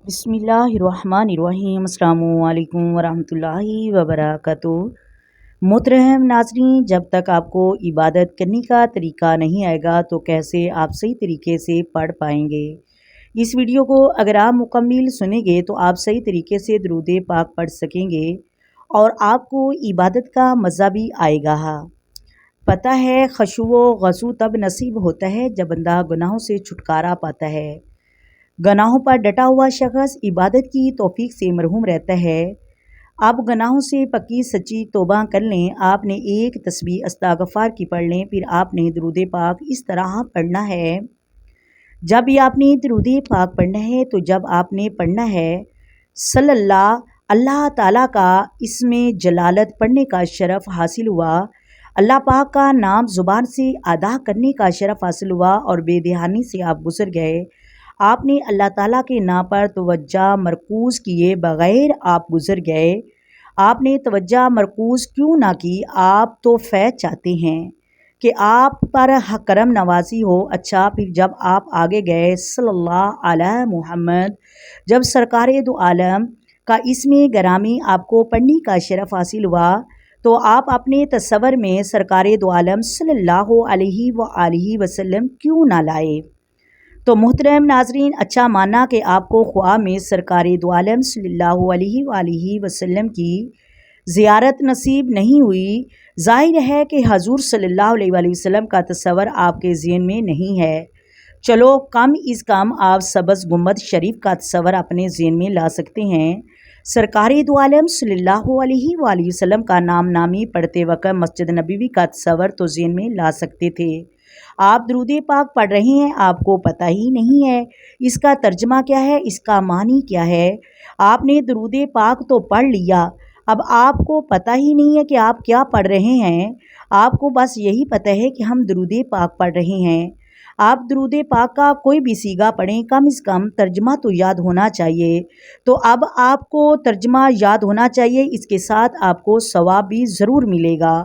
بسم اللہ الرحمن الرحیم۔ السلام علیکم ورحمۃ اللہ وبرکاتہ۔ محترم ناظرین، جب تک آپ کو عبادت کرنے کا طریقہ نہیں آئے گا تو کیسے آپ صحیح طریقے سے پڑھ پائیں گے؟ اس ویڈیو کو اگر آپ مکمل سنیں گے تو آپ صحیح طریقے سے درود پاک پڑھ سکیں گے اور آپ کو عبادت کا مزہ بھی آئے گا۔ پتہ ہے خشوع و خضوع تب نصیب ہوتا ہے جب بندہ گناہوں سے چھٹکارا پاتا ہے۔ گناہوں پر ڈٹا ہوا شخص عبادت کی توفیق سے محروم رہتا ہے۔ آپ گناہوں سے پکی سچی توبہ کر لیں، آپ نے ایک تسبیح استغفار کی پڑھ لیں، پھر آپ نے درود پاک اس طرح پڑھنا ہے۔ جب بھی آپ نے درود پاک پڑھنا ہے تو جب آپ نے پڑھنا ہے صلی اللہ تعالیٰ کا اسم جلالت پڑھنے کا شرف حاصل ہوا، اللہ پاک کا نام زبان سے ادا کرنے کا شرف حاصل ہوا اور بے دہانی سے آپ گزر گئے۔ آپ نے اللہ تعالیٰ کے نام پر توجہ مرکوز کیے بغیر آپ گزر گئے۔ آپ نے توجہ مرکوز کیوں نہ کی؟ آپ تو فیض چاہتے ہیں کہ آپ پر کرم نوازی ہو۔ اچھا، پھر جب آپ آگے گئے صلی اللہ علیہ محمد، جب سرکار دو عالم کا اسم گرامی آپ کو پڑھنے کا شرف حاصل ہوا تو آپ اپنے تصور میں سرکار دو عالم صلی اللہ علیہ وآلہ وسلم کیوں نہ لائے؟ تو محترم ناظرین، اچھا مانا کہ آپ کو خواب میں سرکار دو عالم صلی اللہ علیہ وآلہ وسلم کی زیارت نصیب نہیں ہوئی۔ ظاہر ہے کہ حضور صلی اللہ علیہ وآلہ وسلم کا تصور آپ کے ذہن میں نہیں ہے۔ چلو کم از کم آپ سبز گنبد شریف کا تصور اپنے ذہن میں لا سکتے ہیں۔ سرکار دو عالم صلی اللہ علیہ وآلہ وسلم کا نام نامی پڑھتے وقت مسجد نبوی کا تصور تو ذہن میں لا سکتے تھے۔ آپ درود پاک پڑھ رہے ہیں، آپ کو پتہ ہی نہیں ہے اس کا ترجمہ کیا ہے، اس کا معنی کیا ہے۔ آپ نے درود پاک تو پڑھ لیا، اب آپ کو پتہ ہی نہیں ہے کہ آپ کیا پڑھ رہے ہیں۔ آپ کو بس یہی پتہ ہے کہ ہم درود پاک پڑھ رہے ہیں۔ آپ درود پاک کا کوئی بھی صیغہ پڑھیں، کم از کم ترجمہ تو یاد ہونا چاہیے۔ تو اب آپ کو ترجمہ یاد ہونا چاہیے، اس کے ساتھ آپ کو ثواب بھی ضرور ملے گا۔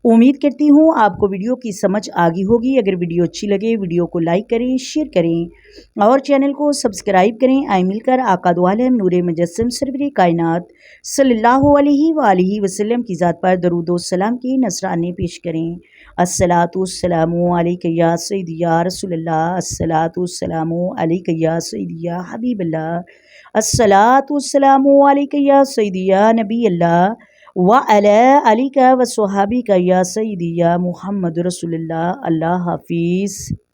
امید کرتی ہوں آپ کو ویڈیو کی سمجھ آگئی ہوگی۔ اگر ویڈیو اچھی لگے ویڈیو کو لائک کریں، شیئر کریں اور چینل کو سبسکرائب کریں۔ آئے مل کر آقا دو عالم نور مجسم سرور کائنات صلی اللہ علیہ وآلہ وسلم کی ذات پر درود و سلام کی نذرانے پیش کریں۔ الصلاۃ والسلام علیک یا سیدی یا رسول اللہ، الصلاۃ والسلام علیک یا سیدی یا حبیب اللہ، الصلاۃ والسلام علیک یا سیدی یا نبی اللہ وعلی آلک وصحابک یا سیدی یا محمد رسول اللہ۔ اللہ حافظ۔